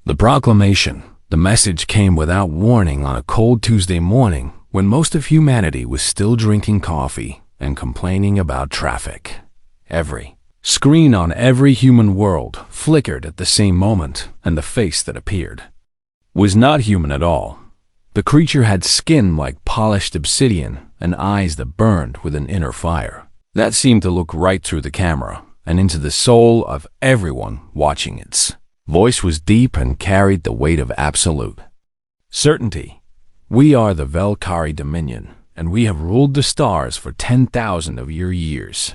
The proclamation, the message came without warning on a cold Tuesday morning when most of humanity was still drinking coffee and complaining about traffic. Every screen on every human world flickered at the same moment, and the face that appeared was not human at all. The creature had skin like polished obsidian and eyes that burned with an inner fire that seemed to look right through the camera and into the soul of everyone watching. Its voice was deep and carried the weight of absolute certainty. We are the Valkyrie Dominion, and we have ruled the stars for 10,000 of your years,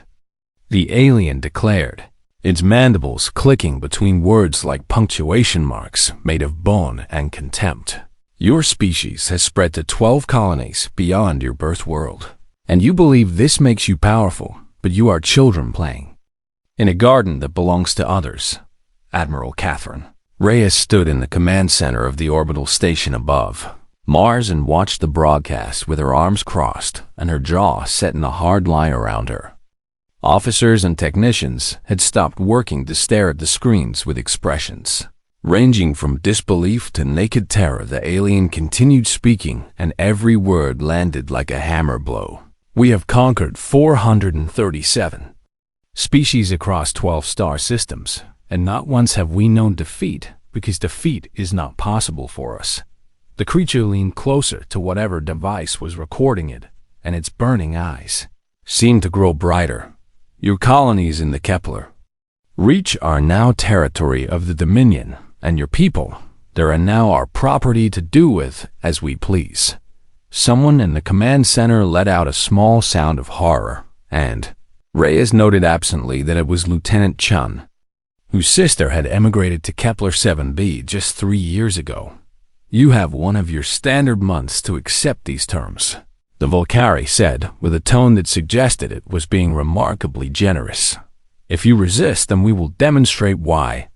the alien declared, its mandibles clicking between words like punctuation marks made of bone and contempt. Your species has spread to 12 colonies beyond your birth world, and you believe this makes you powerful, but you are children playing in a garden that belongs to others. Admiral Catherine Reyes stood in the command center of the orbital station above Mars and watched the broadcast with her arms crossed and her jaw set in a hard line around her. Officers and technicians had stopped working to stare at the screens with expressions ranging from disbelief to naked terror. The alien continued speaking, and every word landed like a hammer blow. We have conquered 437 species across 12 star systems, and not once have we known defeat, because defeat is not possible for us. The creature leaned closer to whatever device was recording it, and its burning eyes seemed to grow brighter. Your colonies in the Kepler Reach are now territory of the Dominion, and your people, they are now our property to do with as we please. Someone in the command center let out a small sound of horror, and Reyes noted absently that it was Lieutenant Chun, whose sister had emigrated to Kepler 7b just 3 years ago. You have one of your standard months to accept these terms, the Valkyrie said with a tone that suggested it was being remarkably generous. If you resist, then we will demonstrate why.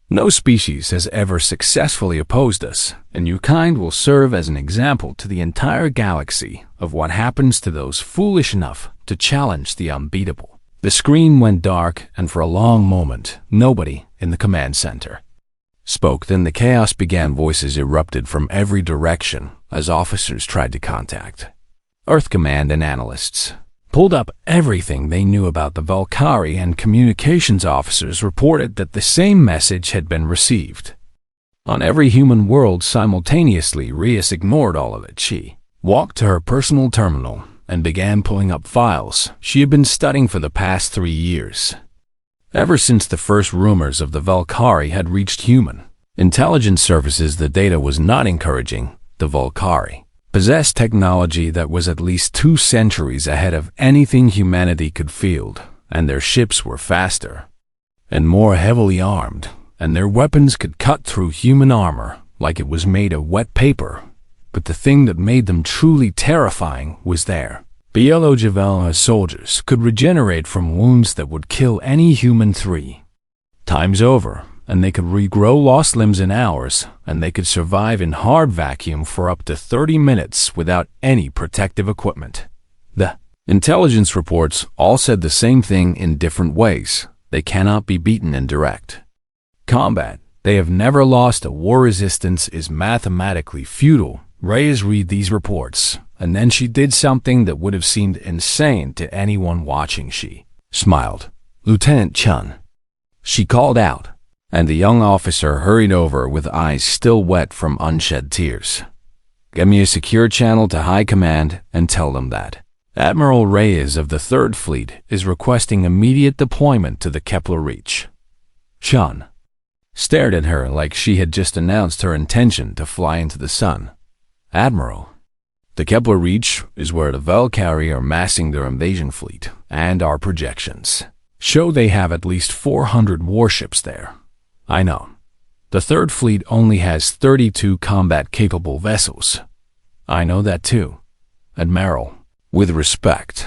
No species has ever successfully opposed us, and your kind will serve as an example to the entire galaxy of what happens to those foolish enough to challenge the unbeatable. The screen went dark, and for a long moment, nobody in the command center spoke. Then the chaos began. Voices erupted from every direction as officers tried to contact Earth Command, and analysts pulled up everything they knew about the Valkyrie, and communications officers reported that the same message had been received on every human world simultaneously. Reyes ignored all of it. She walked to her personal terminal and began pulling up files she had been studying for the past 3 years. Ever since the first rumors of the Valkyrie had reached human intelligence services, the data was not encouraging. The Valkyrie possessed technology that was at least 2 centuries ahead of anything humanity could field, and their ships were faster and more heavily armed, and their weapons could cut through human armor like it was made of wet paper. But the thing that made them truly terrifying was their biological soldiers could regenerate from wounds that would kill any human 3 times over, and they could regrow lost limbs in hours, and they could survive in hard vacuum for up to 30 minutes without any protective equipment. The intelligence reports all said the same thing in different ways. They cannot be beaten in direct combat. They have never lost a war. Resistance is mathematically futile. Reyes read these reports, and then she did something that would have seemed insane to anyone watching. She smiled. Lieutenant Chun, she called out, and the young officer hurried over with eyes still wet from unshed tears. Get me a secure channel to High Command and tell them that Admiral Reyes of the 3rd Fleet is requesting immediate deployment to the Kepler Reach. Chun stared at her like she had just announced her intention to fly into the sun. Admiral, the Kepler Reach is where the Valkyrie are massing their invasion fleet, and our projections show they have at least 400 warships there. I know. The 3rd Fleet only has 32 combat-capable vessels. I know that too. Admiral, with respect,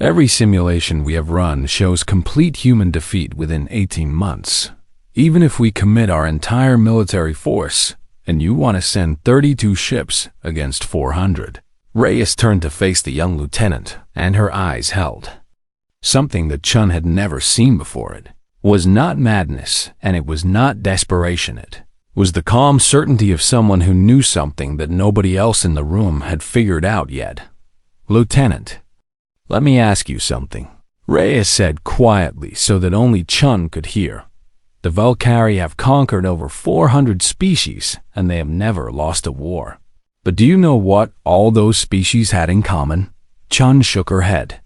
every simulation we have run shows complete human defeat within 18 months. Even if we commit our entire military force, and you want to send 32 ships against 400. Reyes turned to face the young lieutenant, and her eyes held something that Chun had never seen before. It was not madness, and it was not desperation. It was the calm certainty of someone who knew something that nobody else in the room had figured out yet. "Lieutenant, let me ask you something," Reyes said quietly so that only Chun could hear. "The Valkyrie have conquered over 400 species, and they have never lost a war. But do you know what all those species had in common?" Chun shook her head.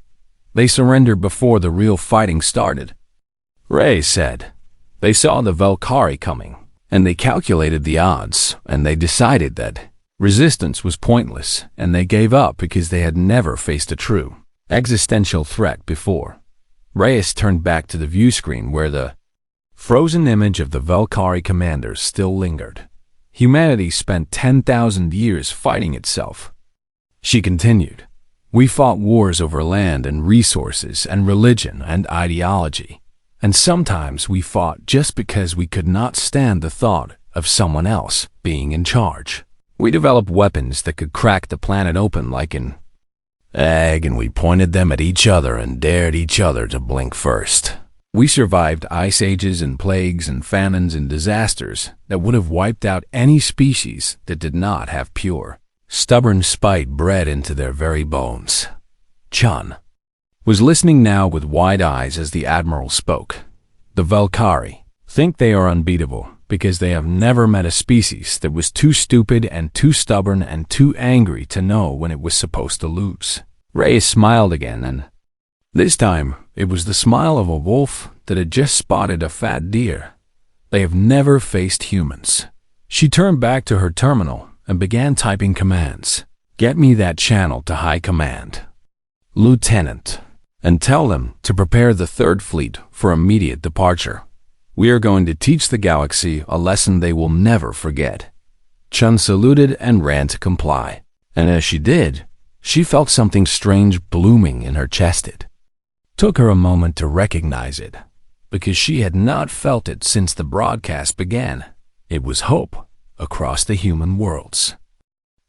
"They surrendered before the real fighting started." Reyes said, "They saw the Valkyrie coming, and they calculated the odds, and they decided that resistance was pointless, and they gave up because they had never faced a true existential threat before." Reyes turned back to the view screen where the frozen image of the Valkyrie commanders still lingered. Humanity spent 10,000 years fighting itself. She continued, "We fought wars over land and resources and religion and ideology. And sometimes we fought just because we could not stand the thought of someone else being in charge. We developed weapons that could crack the planet open like an egg, and we pointed them at each other and dared each other to blink first. We survived ice ages and plagues and famines and disasters that would have wiped out any species that did not have pure, stubborn spite bred into their very bones." Chun was listening now with wide eyes as the Admiral spoke. "The Valkyrie think they are unbeatable because they have never met a species that was too stupid and too stubborn and too angry to know when it was supposed to lose." Reyes smiled again, and this time it was the smile of a wolf that had just spotted a fat deer. "They have never faced humans." She turned back to her terminal and began typing commands. "Get me that channel to High Command, Lieutenant, and tell them to prepare the Third Fleet for immediate departure. We are going to teach the galaxy a lesson they will never forget." Chun saluted and ran to comply, and as she did, she felt something strange blooming in her chest. It took her a moment to recognize it, because she had not felt it since the broadcast began. It was hope across the human worlds.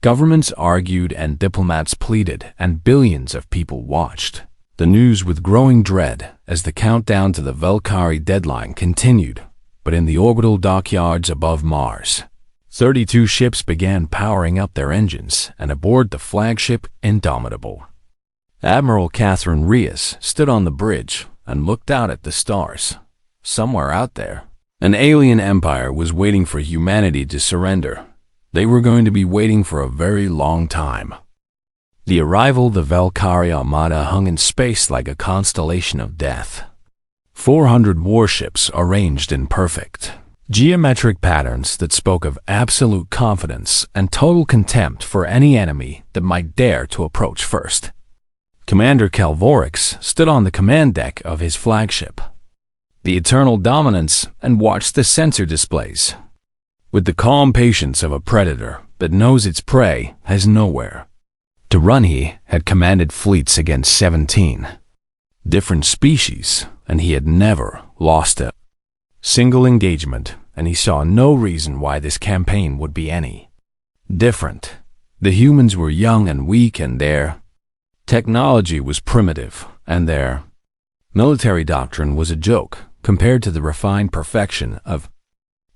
Governments argued and diplomats pleaded, and billions of people watched the news with growing dread as the countdown to the Valkyrie deadline continued. But in the orbital dockyards above Mars, 32 ships began powering up their engines, and aboard the flagship Unbeatable, Admiral Catherine Reyes stood on the bridge and looked out at the stars. Somewhere out there, an alien empire was waiting for humanity to surrender. They were going to be waiting for a very long time. The arrival of the Valkyrie armada hung in space like a constellation of death. 400 warships arranged in perfect, geometric patterns that spoke of absolute confidence and total contempt for any enemy that might dare to approach first. Commander Kepler Reach stood on the command deck of his flagship, the Eternal Dominance, and watched the sensor displays. With the calm patience of a predator that knows its prey has nowhere to run, he had commanded fleets against 17 different species, and he had never lost a single engagement, and he saw no reason why this campaign would be any different. The humans were young and weak, and their technology was primitive, and their military doctrine was a joke compared to the refined perfection of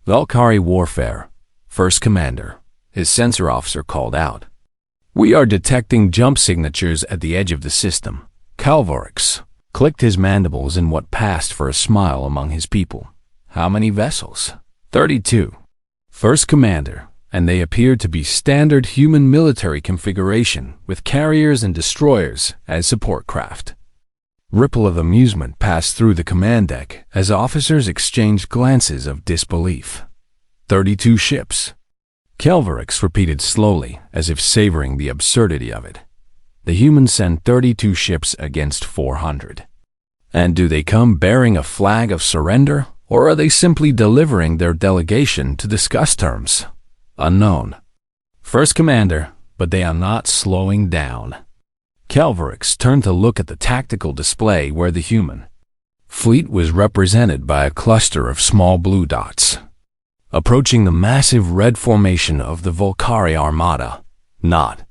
Valkyrie warfare. First Commander, his sensor officer, called out, "We are detecting jump signatures at the edge of the system." Kepler Reach clicked his mandibles in what passed for a smile among his people. "How many vessels?" 32. First Commander, and they appeared to be standard human military configuration with carriers and destroyers as support craft. Ripple of amusement passed through the command deck as officers exchanged glances of disbelief. 32 ships. Kepler Reach repeated slowly, as if savoring the absurdity of it. The humans send 32 ships against 400. And do they come bearing a flag of surrender, or are they simply delivering their delegation to discuss terms? Unknown. First Commander, but they are not slowing down. Kepler Reach turned to look at the tactical display where the human fleet was represented by a cluster of small blue dots, approaching the massive red formation of the Valkyrie armada. Not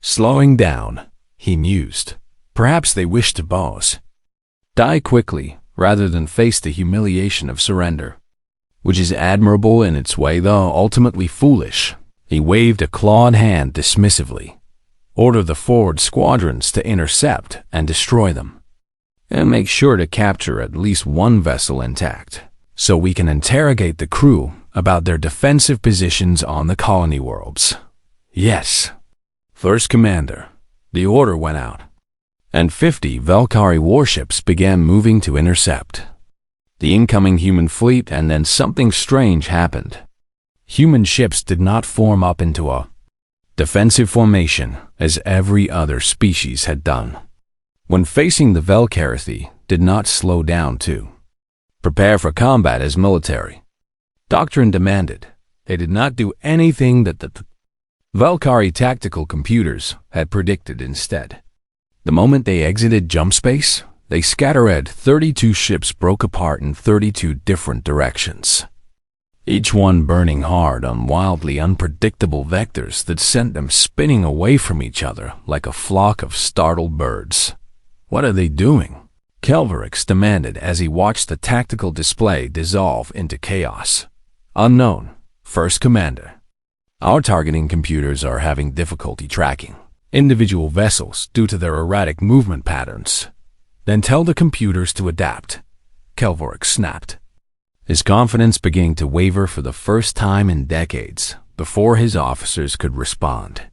slowing down, he mused. Perhaps they wished to die quickly rather than face the humiliation of surrender. which is admirable in its way, though ultimately foolish. He waved a clawed hand dismissively. Order the forward squadrons to intercept and destroy them. And make sure to capture at least one vessel intact, so we can interrogate the crew about their defensive positions on the colony worlds. Yes. First Commander, the order went out, and 50 Valkyrie warships began moving to intercept the incoming human fleet, and then something strange happened. Human ships did not form up into a defensive formation as every other species had done. When facing the Valkyrie, did not slow down to prepare for combat as military doctrine demanded. They did not do anything that the Valkyrie tactical computers had predicted. Instead, the moment they exited jump space, they scattered. 32 ships broke apart in 32 different directions, each one burning hard on wildly unpredictable vectors that sent them spinning away from each other like a flock of startled birds. What are they doing? Kepler Reach demanded as he watched the tactical display dissolve into chaos. Unknown. First Commander, our targeting computers are having difficulty tracking individual vessels due to their erratic movement patterns. Then tell the computers to adapt. Kepler Reach snapped, his confidence beginning to waver for the first time in decades before his officers could respond.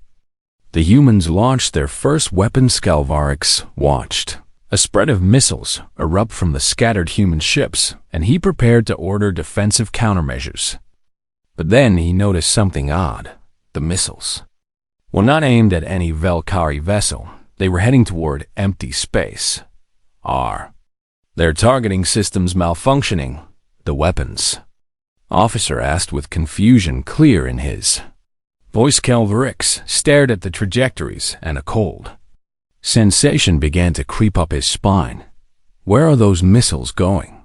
The humans launched their first weapons. Kepler Reach watched a spread of missiles erupt from the scattered human ships, and he prepared to order defensive countermeasures. But then he noticed something odd. The missiles were not aimed at any Valkyrie vessel. They were heading toward empty space. Are their targeting systems malfunctioning? The weapons officer asked with confusion clear in his voice. Kepler Reach stared at the trajectories, and a cold sensation began to creep up his spine. Where are those missiles going?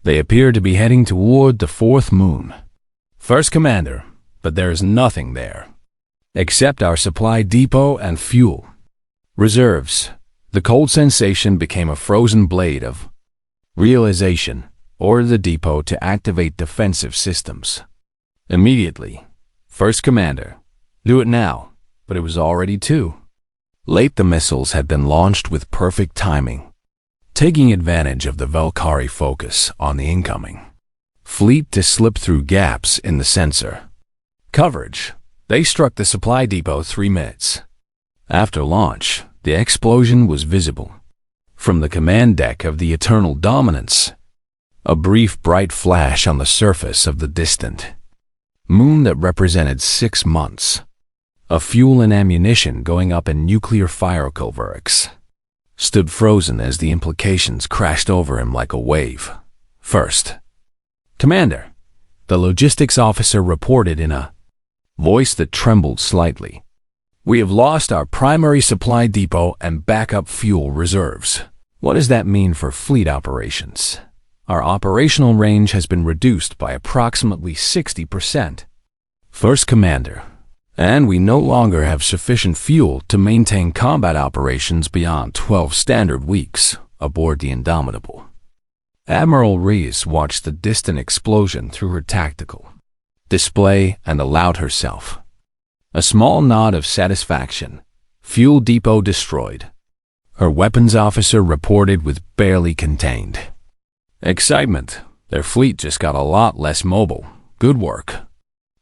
They appear to be heading toward the fourth moon. First Commander, but there is nothing there except our supply depot and fuel reserves. The cold sensation became a frozen blade of realization. Order the depot to activate defensive systems immediately. First Commander, do it now. But it was already too late. The missiles had been launched with perfect timing, taking advantage of the Valkyrie focus on the incoming fleet to slip through gaps in the sensor coverage. They struck the supply depot 3 minutes after launch. The explosion was visible from the command deck of the Eternal Dominance. A brief bright flash on the surface of the distant moon that represented 6 months of fuel and ammunition going up in nuclear fire. Kepler Reach stood frozen as the implications crashed over him like a wave. First Commander, the logistics officer reported in a voice that trembled slightly. We have lost our primary supply depot and backup fuel reserves. What does that mean for fleet operations? Our operational range has been reduced by approximately 60%. First Commander, and we no longer have sufficient fuel to maintain combat operations beyond 12 standard weeks aboard the Unbeatable. Admiral Reese watched the distant explosion through her tactical display and allowed herself a small nod of satisfaction. Fuel depot destroyed, her weapons officer reported with barely contained excitement. Their fleet just got a lot less mobile. Good work,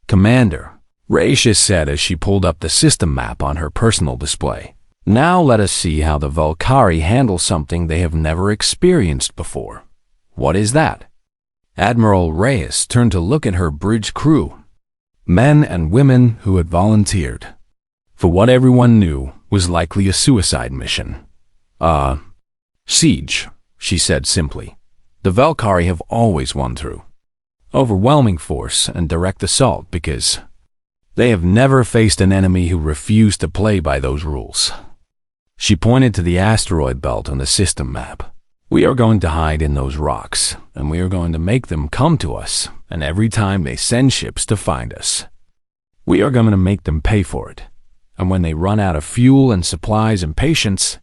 Commander, Raisha said as she pulled up the system map on her personal display. Now let us see how the Valkyrie handle something they have never experienced before. What is that? Admiral Reyes turned to look at her bridge crew, men and women who had volunteered for what everyone knew was likely a suicide mission. Siege, she said simply. The Valkyrie have always won through overwhelming force and direct assault because they have never faced an enemy who refused to play by those rules. She pointed to the asteroid belt on the system map. We are going to hide in those rocks, and we are going to make them come to us, and every time they send ships to find us, we are going to make them pay for it. And when they run out of fuel and supplies and patience,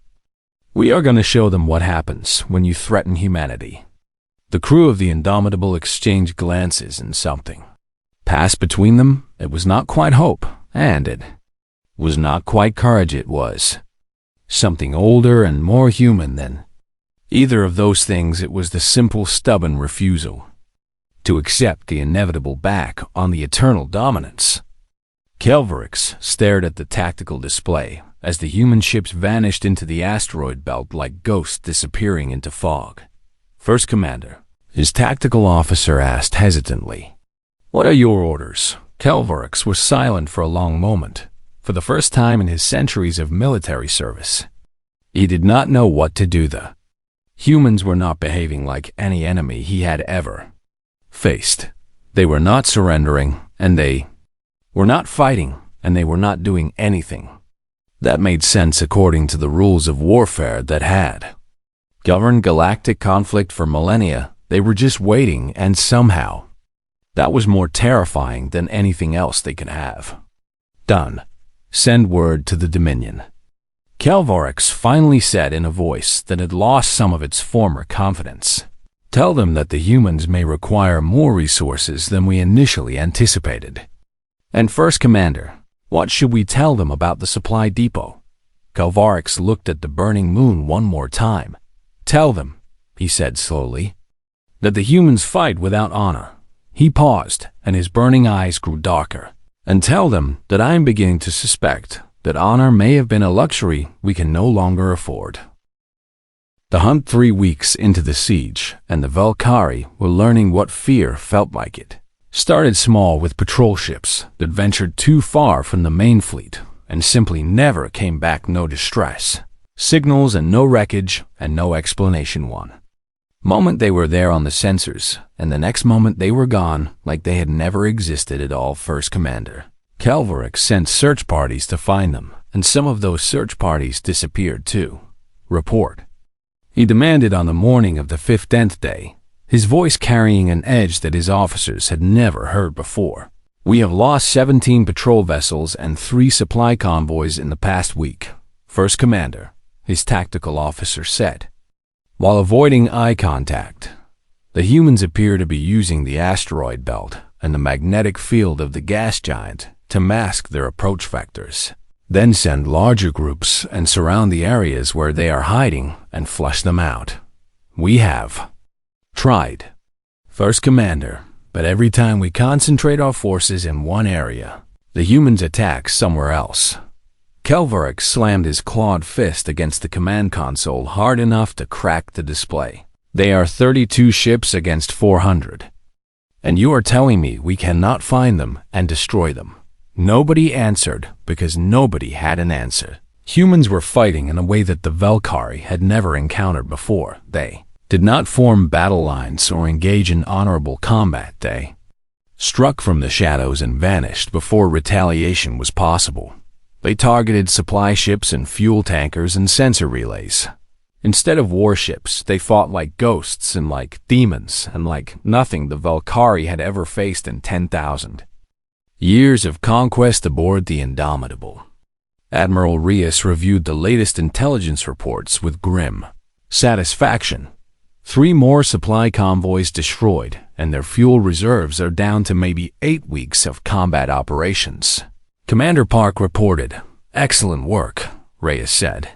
we are going to show them what happens when you threaten humanity. The crew of the Indomitable exchanged glances, and something passed between them. It was not quite hope, and it was not quite courage. It was something older and more human than either of those things. It was the simple, stubborn refusal to accept the inevitable back on the eternal dominance. Kelvorix stared at the tactical display as the human ships vanished into the asteroid belt like ghosts disappearing into fog. First Commander, his tactical officer asked hesitantly, "What are your orders?" Kelvorix was silent for a long moment. For the first time in his centuries of military service, he did not know what to do. The humans were not behaving like any enemy he had ever faced. They were not surrendering, and they were not fighting, and they were not doing anything that made sense according to the rules of warfare that had governed galactic conflict for millennia. They were just waiting, and somehow that was more terrifying than anything else they could have done. Send word to the Dominion. Kelvorix finally said in a voice that had lost some of its former confidence. Tell them that the humans may require more resources than we initially anticipated. And First Commander, what should we tell them about the supply depot? Kelvorix looked at the burning moon one more time. Tell them, he said slowly, that the humans fight without honor. He paused, and his burning eyes grew darker. And tell them that I am beginning to suspect that honor may have been a luxury we can no longer afford. The hunt 3 weeks into the siege, and the Valkyrie were learning what fear felt like. It started small with patrol ships that ventured too far from the main fleet and simply never came back. No distress signals and no wreckage and no explanation. One moment they were there on the sensors, and the next moment they were gone like they had never existed at all. First Commander, Kelvorix sent search parties to find them, and some of those search parties disappeared too. Report, he demanded on the morning of the 15th day, his voice carrying an edge that his officers had never heard before. We have lost 17 patrol vessels and 3 supply convoys in the past week. First Commander, his tactical officer said, while avoiding eye contact. The humans appear to be using the asteroid belt and the magnetic field of the gas giant to mask their approach vectors, then send larger groups and surround the areas where they are hiding and flush them out. We have tried, First Commander, but every time we concentrate our forces in one area, the humans attack somewhere else. Kelvorix slammed his clawed fist against the command console hard enough to crack the display. They are 32 ships against 400. And you are telling me we cannot find them and destroy them? Nobody answered because nobody had an answer. Humans were fighting in a way that the Valkyrie had never encountered before. They did not form battle lines or engage in honorable combat. They struck from the shadows and vanished before retaliation was possible. They targeted supply ships and fuel tankers and sensor relays. Instead of warships, they fought like ghosts and like demons and like nothing the Valkyrie had ever faced in 10,000 years of conquest aboard the Indomitable. Admiral Reyes reviewed the latest intelligence reports with grim satisfaction. 3 more supply convoys destroyed, and their fuel reserves are down to maybe 8 weeks of combat operations. Commander Park reported. Excellent work, Reyes said.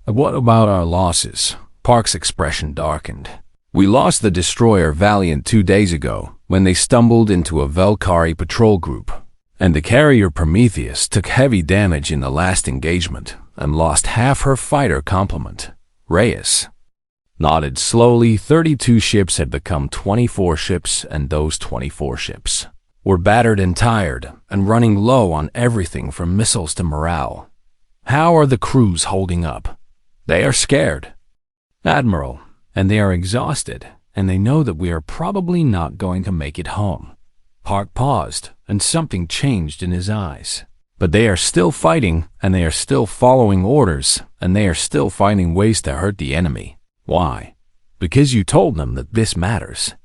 What about our losses? Park's expression darkened. We lost the destroyer Valiant 2 days ago when they stumbled into a Valkyrie patrol group, and the carrier Prometheus took heavy damage in the last engagement and lost half her fighter complement. Reyes nodded slowly. 32 ships had become 24 ships, and those 24 ships were battered and tired and running low on everything from missiles to morale. How are the crews holding up? They are scared, Admiral, and they are exhausted, and they know that we are probably not going to make it home. Park paused, and something changed in his eyes. But they are still fighting, and they are still following orders, and they are still finding ways to hurt the enemy. Why? Because you told them that this matters.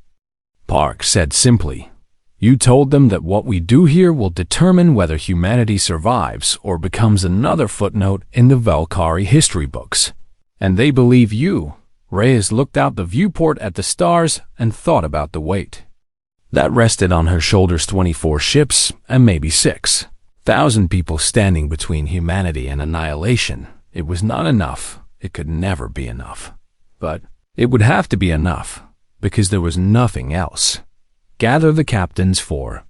Park said simply. You told them that what we do here will determine whether humanity survives or becomes another footnote in the Valkyrie history books. And they believe you, Reyes looked out the viewport at the stars and thought about the weight that rested on her shoulders: 24 ships and maybe 6,000 people standing between humanity and annihilation. It was not enough. It could never be enough. But it would have to be enough, because there was nothing else. "Gather the captains for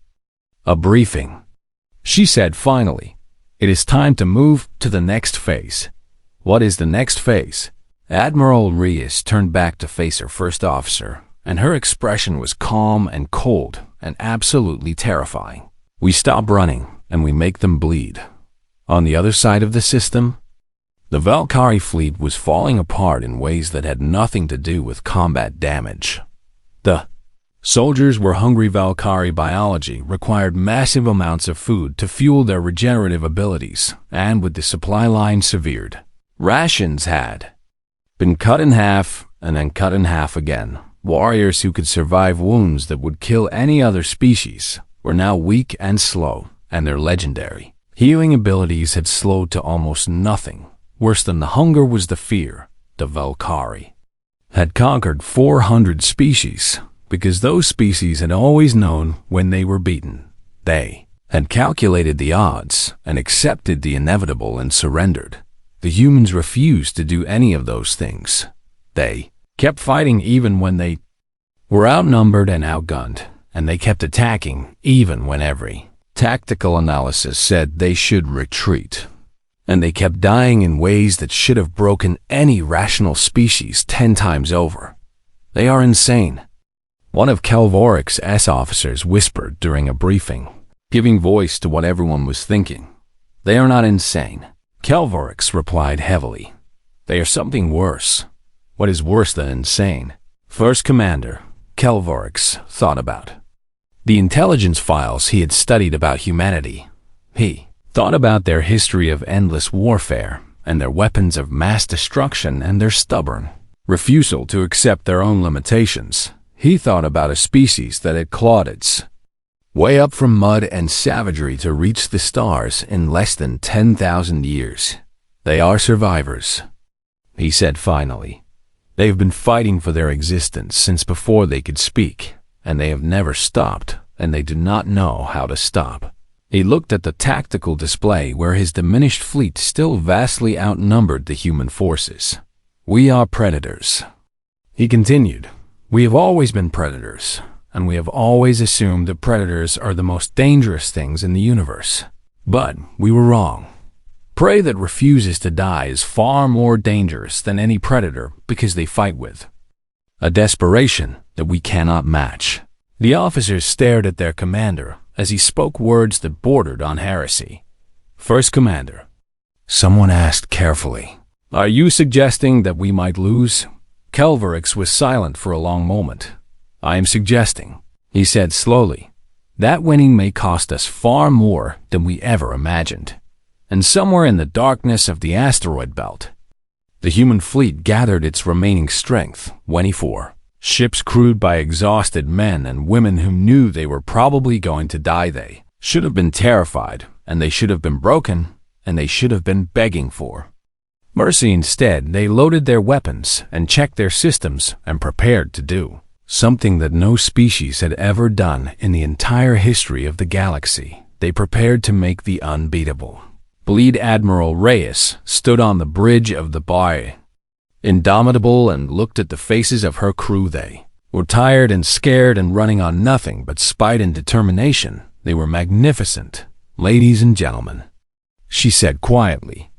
a briefing," she said finally. "It is time to move to the next phase." "What is the next phase?" Admiral Reyes turned back to face her first officer, and her expression was calm and cold and absolutely terrifying. "We stop running, and we make them bleed." On the other side of the system, the Valkyrie fleet was falling apart in ways that had nothing to do with combat damage. The soldiers were hungry. Valkyrie biology required massive amounts of food to fuel their regenerative abilities, and with the supply line severed, rations had been cut in half and then cut in half again. Warriors who could survive wounds that would kill any other species were now weak and slow, and their legendary healing abilities had slowed to almost nothing. Worse than the hunger was the fear. The Valkyrie had conquered 400 species, because those species had always known when they were beaten. They had calculated the odds and accepted the inevitable and surrendered. The humans refused to do any of those things. They kept fighting even when they were outnumbered and outgunned, and they kept attacking even when every tactical analysis said they should retreat. And they kept dying in ways that should have broken any rational species 10 times over. "They are insane," one of Kepler-Reach's officers whispered during a briefing, giving voice to what everyone was thinking. "They are not insane," Kepler-Reach replied heavily. "They are something worse." "What is worse than insane?" First Commander Kepler-Reach thought about the intelligence files he had studied about humanity. He thought about their history of endless warfare and their weapons of mass destruction and their stubborn refusal to accept their own limitations. He thought about a species that had clawed its way up from mud and savagery to reach the stars in less than 10,000 years. "They are survivors," he said finally. "They've been fighting for their existence since before they could speak, and they have never stopped, and they do not know how to stop." He looked at the tactical display where his diminished fleet still vastly outnumbered the human forces. "We are predators," he continued. "We have always been predators, and we have always assumed that predators are the most dangerous things in the universe. But we were wrong. Prey that refuses to die is far more dangerous than any predator because they fight with a desperation that we cannot match." The officers stared at their commander as he spoke words that bordered on heresy. "First Commander," someone asked carefully, "are you suggesting that we might lose?" Kepler-Reach was silent for a long moment. "I am suggesting," he said slowly, "that winning may cost us far more than we ever imagined." And somewhere in the darkness of the asteroid belt, the human fleet gathered its remaining strength, 24 ships crewed by exhausted men and women who knew they were probably going to die. They should have been terrified, and they should have been broken, and they should have been begging for mercy. Instead, they loaded their weapons and checked their systems and prepared to do something that no species had ever done in the entire history of the galaxy. They prepared to make the unbeatable. Bleed Admiral Reyes stood on the bridge of the bar, indomitable, and looked at the faces of her crew. They were tired and scared and running on nothing but spite and determination. They were magnificent. "Ladies and gentlemen," she said quietly,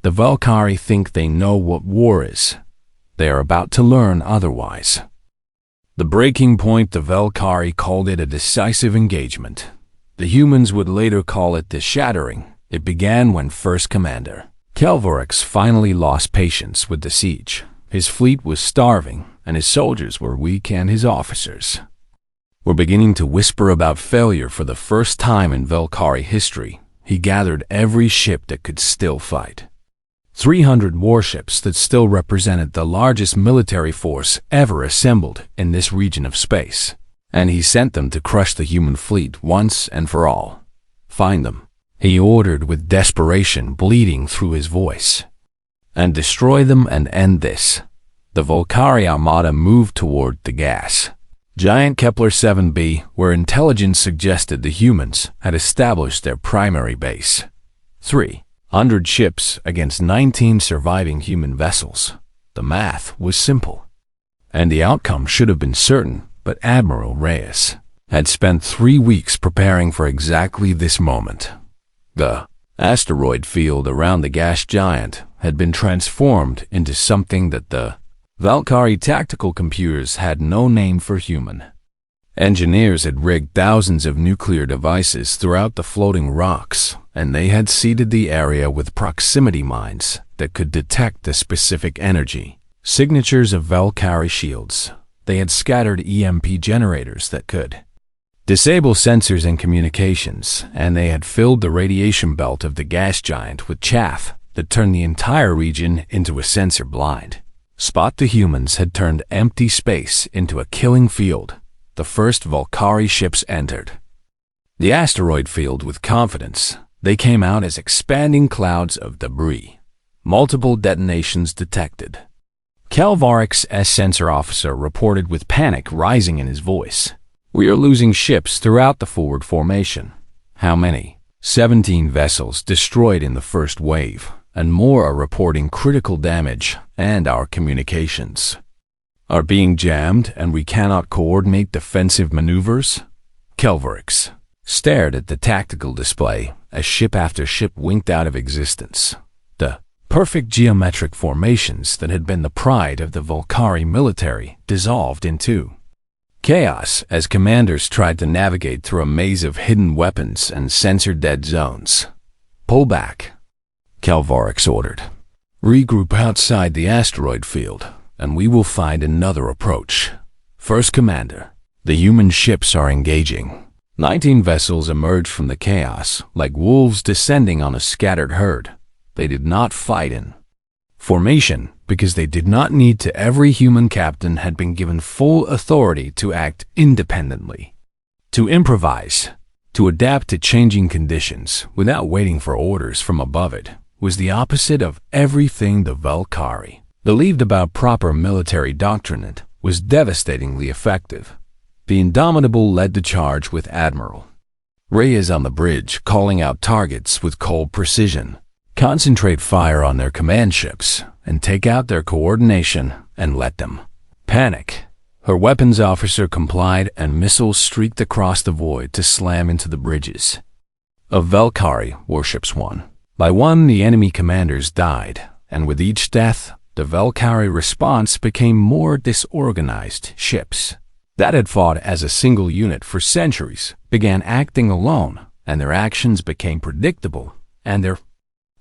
"the Valkyrie think they know what war is. They are about to learn otherwise." The breaking point, the Valkyrie called it a decisive engagement. The humans would later call it the shattering. It began when First Commander Kepler-Reach finally lost patience with the siege. His fleet was starving, and his soldiers were weak, and his officers were beginning to whisper about failure for the first time in Valkyrie history. He gathered every ship that could still fight. 300 warships that still represented the largest military force ever assembled in this region of space. And he sent them to crush the human fleet once and for all. "Find them," he ordered with desperation bleeding through his voice, "and destroy them and end this." The Volcari armada moved toward the gas giant Kepler 7b, where intelligence suggested the humans had established their primary base. 300 ships against 19 surviving human vessels. The math was simple, and the outcome should have been certain, but Admiral Reyes had spent 3 weeks preparing for exactly this moment. The asteroid field around the gas giant had been transformed into something that the Valkyrie tactical computers had no name for human. Engineers had rigged thousands of nuclear devices throughout the floating rocks, and they had seeded the area with proximity mines that could detect the specific energy signatures of Valkyrie shields. They had scattered EMP generators that could disable sensors and communications, and they had filled the radiation belt of the gas giant with chaff that turned the entire region into a sensor blind. Spot the humans had turned empty space into a killing field. The first Volcari ships entered the asteroid field with confidence. They came out as expanding clouds of debris. Multiple detonations detected. Kelvarik's sensor officer reported with panic rising in his voice. "We are losing ships throughout the forward formation." "How many?" 17 vessels destroyed in the first wave, and more are reporting critical damage, and our communications are being jammed and we cannot coordinate defensive maneuvers. Kelvarix stared at the tactical display as ship after ship winked out of existence. The perfect geometric formations that had been the pride of the Volcari military dissolved into chaos as commanders tried to navigate through a maze of hidden weapons and sensor dead zones. "Pull back," Kelvarix ordered. "Regroup outside the asteroid field, and we will find another approach." "First Commander, the human ships are engaging." 19 vessels emerged from the chaos like wolves descending on a scattered herd. They did not fight in formation because they did not need to. Every human captain had been given full authority to act independently, to improvise, to adapt to changing conditions without waiting for orders from above. It was the opposite of everything the Valkyrie believed about proper military doctrine. It was devastatingly effective. The Indomitable led the charge with Admiral Reyes on the bridge, calling out targets with cold precision. Concentrate fire on their command ships and take out their coordination and let them panic. Her weapons officer complied, and missiles streaked across the void to slam into the bridges of Valkyrie warships. One by one, the enemy commanders died, and with each death, the Valkyrie response became more disorganized. Ships that had fought as a single unit for centuries began acting alone, and their actions became predictable, and their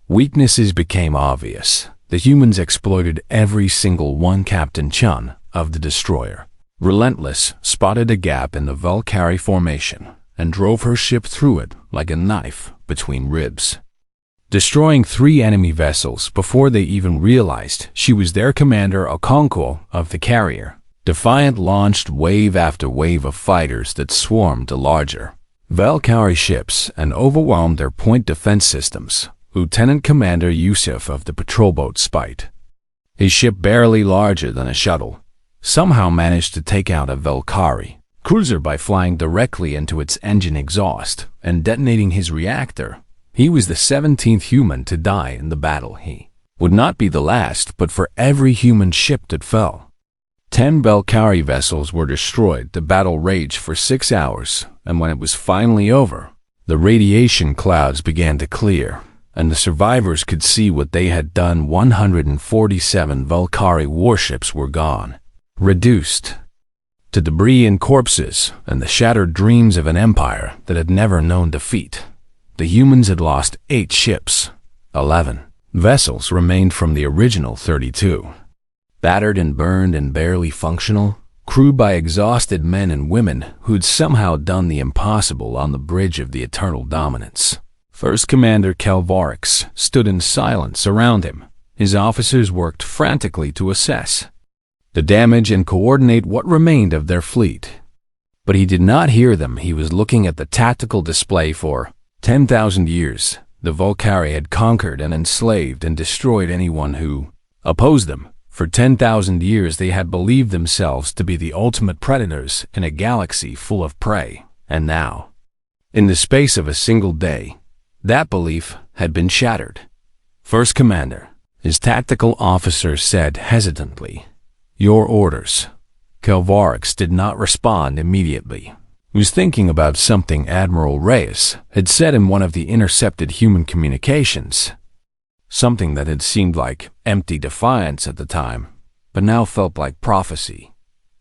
weaknesses became obvious. The humans exploited every single one. Captain Chun of the destroyer, Relentless, spotted a gap in the Valkyrie formation and drove her ship through it like a knife between ribs, destroying 3 enemy vessels before they even realized she was their commander. Okonkwo of the carrier, Defiant, launched wave after wave of fighters that swarmed the larger Valkyrie ships and overwhelmed their point defense systems. Lieutenant Commander Yusuf of the patrol boat Spite, his ship barely larger than a shuttle, somehow managed to take out a Valkyrie cruiser by flying directly into its engine exhaust and detonating his reactor. He was the 17th human to die in the battle. He would not be the last, but for every human ship that fell, 10 Valkyrie vessels were destroyed. The battle raged for 6 hours, and when it was finally over, the radiation clouds began to clear, and the survivors could see what they had done. 147 Valkyrie warships were gone, reduced to debris and corpses, and the shattered dreams of an empire that had never known defeat. The humans had lost 8 ships. 11 vessels remained from the original 32. Battered and burned and barely functional, crewed by exhausted men and women who'd somehow done the impossible on the bridge of the eternal dominance. First Commander Kelvarix stood in silence around him. His officers worked frantically to assess the damage and coordinate what remained of their fleet. But he did not hear them. He was looking at the tactical display. For 10,000 years, the Valkyrie had conquered and enslaved and destroyed anyone who opposed them. For 10,000 years they had believed themselves to be the ultimate predators in a galaxy full of prey, and now, in the space of a single day, that belief had been shattered. First Commander, his tactical officer said hesitantly, "Your orders." Kepler Reach did not respond immediately. He was thinking about something Admiral Reyes had said in one of the intercepted human communications. Something that had seemed like empty defiance at the time, but now felt like prophecy.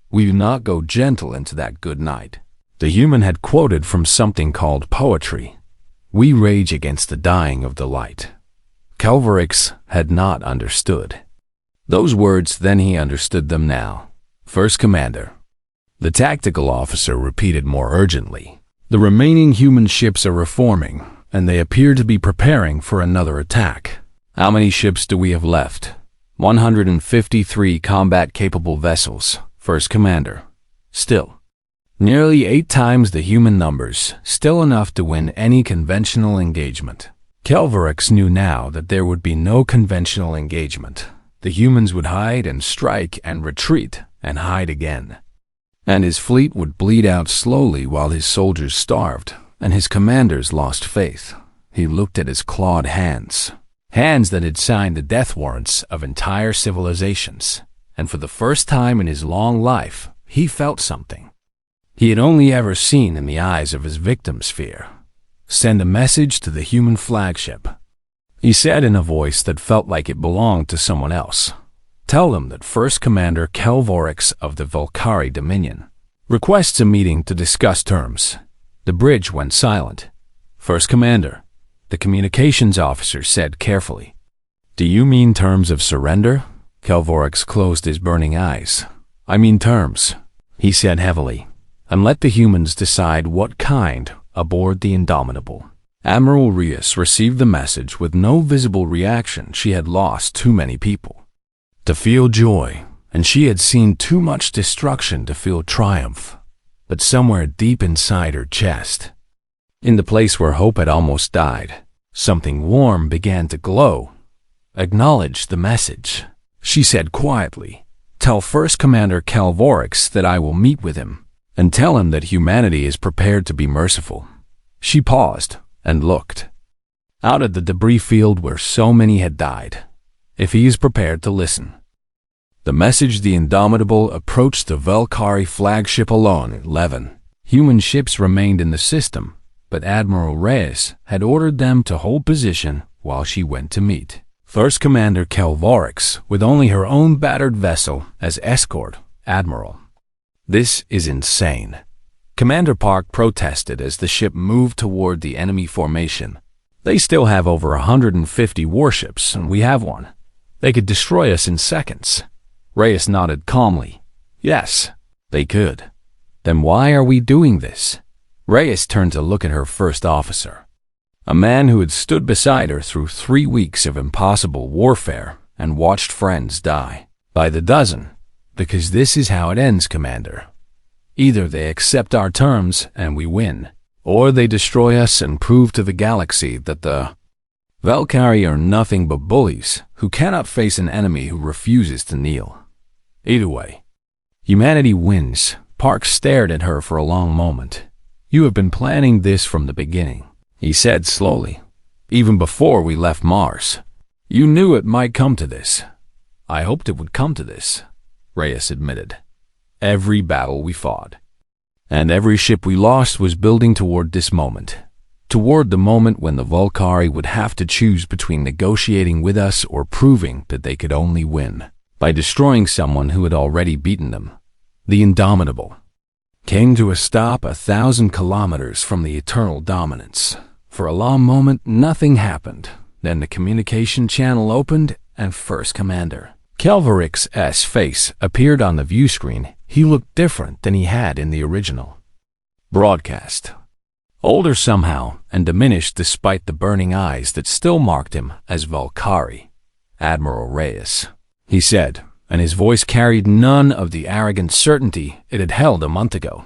"We do not go gentle into that good night." The human had quoted from something called poetry. "We rage against the dying of the light." Kepler Reach had not understood those words then. He understood them now. First Commander, the tactical officer repeated more urgently, "The remaining human ships are reforming, and they appear to be preparing for another attack. How many ships do we have left?" 153 combat-capable vessels, First Commander. Still, nearly 8 times the human numbers, still enough to win any conventional engagement. Kepler Reach knew now that there would be no conventional engagement. The humans would hide and strike and retreat and hide again. And his fleet would bleed out slowly while his soldiers starved and his commanders lost faith. He looked at his clawed hands. Hands that had signed the death warrants of entire civilizations. And for the first time in his long life, he felt something he had only ever seen in the eyes of his victims' fear. "Send a message to the human flagship," he said in a voice that felt like it belonged to someone else. "Tell them that First Commander Kepler Reach of the Valkyrie Dominion requests a meeting to discuss terms." The bridge went silent. "First Commander," the communications officer said carefully. "Do you mean terms of surrender?" Kepler Reach closed his burning eyes. "I mean terms," he said heavily, "and let the humans decide what kind aboard the Unbeatable." Admiral Reyes received the message with no visible reaction. She had lost too many people to feel joy, and she had seen too much destruction to feel triumph. But somewhere deep inside her chest, in the place where hope had almost died, something warm began to glow. "Acknowledge the message," she said quietly. "Tell First Commander Kepler Reach that I will meet with him, and tell him that humanity is prepared to be merciful." She paused and looked out at the debris field where so many had died. "If he is prepared to listen." The message: the Unbeatable approached the Valkyrie flagship alone at 11. Human ships remained in the system, but Admiral Reyes had ordered them to hold position while she went to meet First Commander Kepler Reach with only her own battered vessel as escort. "Admiral, this is insane," Commander Park protested as the ship moved toward the enemy formation. "They still have over 150 warships, and we have one. They could destroy us in seconds." Reyes nodded calmly. "Yes, they could." "Then why are we doing this?" Reyes turned to look at her first officer, a man who had stood beside her through 3 weeks of impossible warfare and watched friends die by the dozen. "Because this is how it ends, Commander. Either they accept our terms and we win, or they destroy us and prove to the galaxy that the Valkyrie are nothing but bullies who cannot face an enemy who refuses to kneel. Either way, humanity wins." Park stared at her for a long moment. "You have been planning this from the beginning," he said slowly. "Even before we left Mars. You knew it might come to this." "I hoped it would come to this," Reyes admitted. "Every battle we fought, and every ship we lost was building toward this moment. Toward the moment when the Valkyrie would have to choose between negotiating with us or proving that they could only win by destroying someone who had already beaten them." The Unbeatable came to a stop 1,000 kilometers from the eternal dominance. For a long moment, nothing happened. Then the communication channel opened, and First Commander Kepler Reach's face appeared on the view screen. He looked different than he had in the original broadcast. Older somehow, and diminished despite the burning eyes that still marked him as Valkyrie. "Admiral Reyes," he said, and his voice carried none of the arrogant certainty it had held a month ago.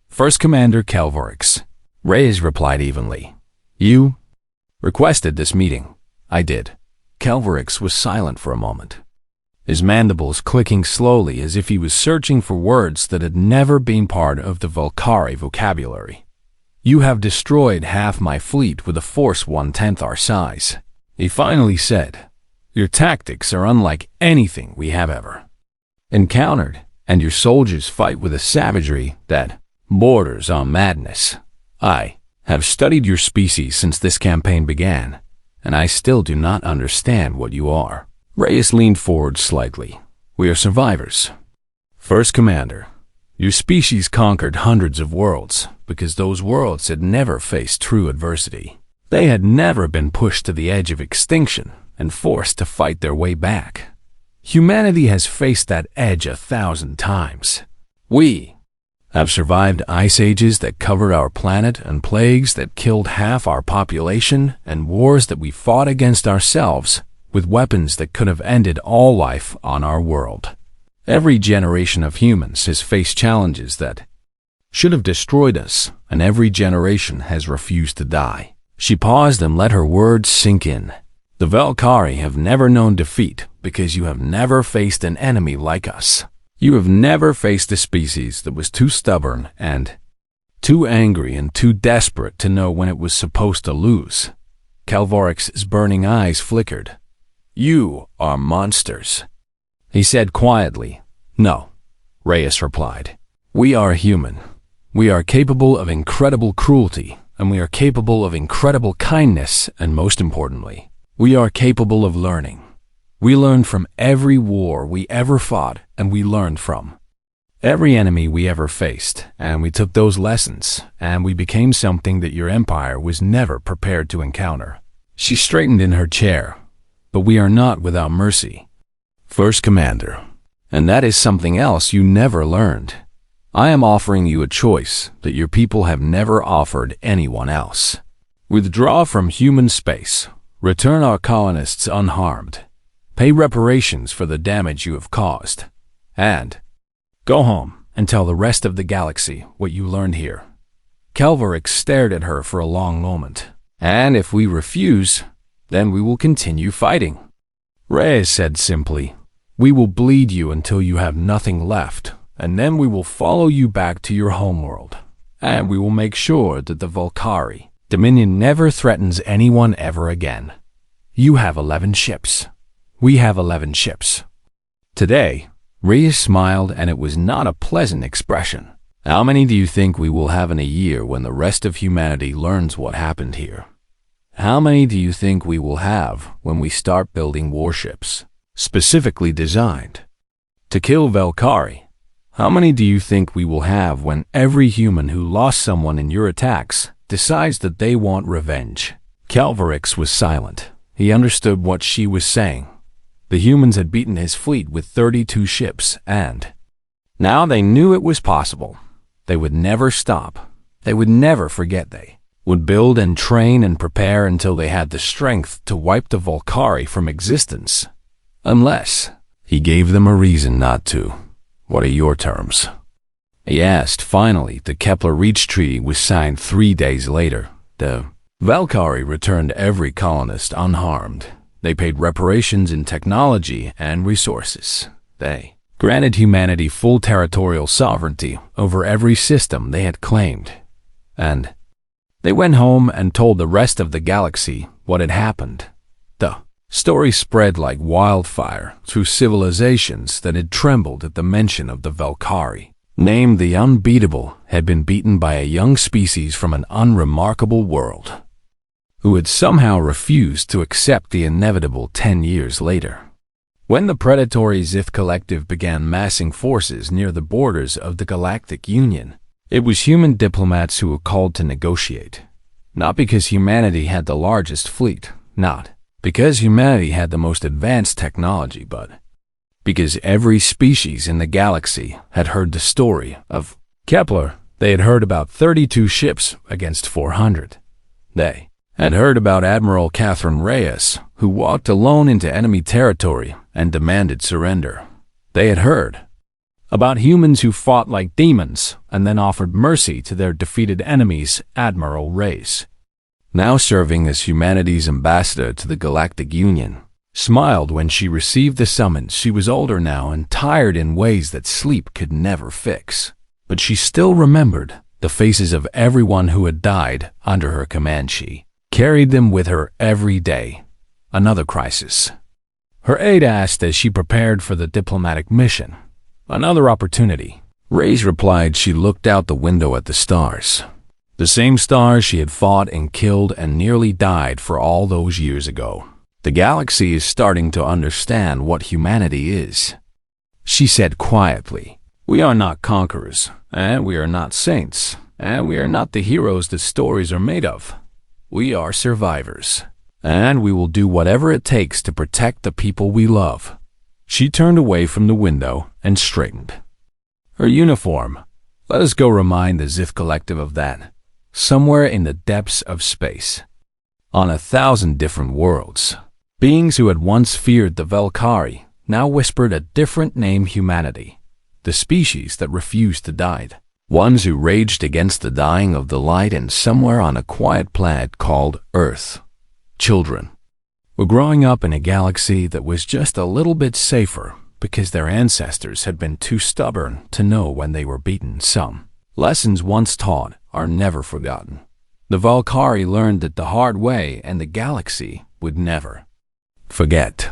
"First Commander Kepler Reach," Reyes replied evenly. "You requested this meeting." "I did." Kepler Reach was silent for a moment. his mandibles clicking slowly as if he was searching for words that had never been part of the Valkyrie vocabulary. "You have destroyed half my fleet with a force 1/10 our size," he finally said. "Your tactics are unlike anything we have ever encountered, and your soldiers fight with a savagery that borders on madness. I have studied your species since this campaign began, and I still do not understand what you are." Reyes leaned forward slightly. "We are survivors. First Commander, your species conquered hundreds of worlds because those worlds had never faced true adversity. They had never been pushed to the edge of extinction and forced to fight their way back. Humanity has faced that edge 1,000 times. We have survived ice ages that covered our planet and plagues that killed half our population and wars that we fought against ourselves with weapons that could have ended all life on our world. Every generation of humans has faced challenges that should have destroyed us, and every generation has refused to die." She paused and let her words sink in. "The Valkyrie have never known defeat because you have never faced an enemy like us. You have never faced a species that was too stubborn and too angry and too desperate to know when it was supposed to lose." Calvorix's burning eyes flickered. "You are monsters," he said quietly. "No," Reyes replied. "We are human. We are capable of incredible cruelty, and we are capable of incredible kindness, and most importantly, we are capable of learning. We learned from every war we ever fought, and we learned from every enemy we ever faced, and we took those lessons, and we became something that your empire was never prepared to encounter." She straightened in her chair. "But we are not without mercy, First Commander, and that is something else you never learned. I am offering you a choice that your people have never offered anyone else. Withdraw from human space, return our colonists unharmed, pay reparations for the damage you have caused, and go home and tell the rest of the galaxy what you learned here." Calvorix stared at her for a long moment. "And if we refuse, then we will continue fighting," Reyes said simply. "We will bleed you until you have nothing left, and then we will follow you back to your homeworld, and we will make sure that the Valkyrie Dominion never threatens anyone ever again. You have 11 ships. We have 11 ships." Today, Reyes smiled, and it was not a pleasant expression. "How many do you think we will have in a year when the rest of humanity learns what happened here? How many do you think we will have when we start building warships, specifically designed to kill Valkyrie? How many do you think we will have when every human who lost someone in your attacks decides that they want revenge?" Calvorix was silent. He understood what she was saying. The humans had beaten his fleet with 32 ships, and now they knew it was possible. They would never stop. They would never forget. They would build and train and prepare until they had the strength to wipe the Valkyrie from existence. Unless he gave them a reason not to. "What are your terms?" he asked. Finally, the Kepler Reach Treaty was signed 3 days later. The Valkyrie returned every colonist unharmed. They paid reparations in technology and resources. They granted humanity full territorial sovereignty over every system they had claimed. And they went home and told the rest of the galaxy what had happened. The story spread like wildfire through civilizations that had trembled at the mention of the Valkyrie. Named the Unbeatable, had been beaten by a young species from an unremarkable world, who had somehow refused to accept the inevitable 10 years later. When the predatory Zith Collective began massing forces near the borders of the Galactic Union, it was human diplomats who were called to negotiate. Not because humanity had the largest fleet, not because humanity had the most advanced technology, but because every species in the galaxy had heard the story of Kepler. They had heard about 32 ships against 400. They had heard about Admiral Catherine Reyes, who walked alone into enemy territory and demanded surrender. They had heard about humans who fought like demons and then offered mercy to their defeated enemies, Admiral Reyes. Now serving as humanity's ambassador to the Galactic Union, smiled when she received the summons. She was older now and tired in ways that sleep could never fix. But she still remembered the faces of everyone who had died under her command. She carried them with her every day. Another crisis. Her aide asked as she prepared for the diplomatic mission. Another opportunity. Ray's replied. She looked out the window at the stars. The same stars she had fought and killed and nearly died for all those years ago. The galaxy is starting to understand what humanity is. She said quietly, "We are not conquerors, and we are not saints, and we are not the heroes that stories are made of. We are survivors, and we will do whatever it takes to protect the people we love." She turned away from the window and straightened. Her uniform. Let us go remind the Zif collective of that. Somewhere in the depths of space, on 1,000 different worlds, beings who had once feared the Valkyrie now whispered a different name: humanity, the species that refused to die, ones who raged against the dying of the light, and somewhere on a quiet planet called Earth, children were growing up in a galaxy that was just a little bit safer because their ancestors had been too stubborn to know when they were beaten. Some lessons once taught are never forgotten. The Valkyrie learned it the hard way, and the galaxy would never forget.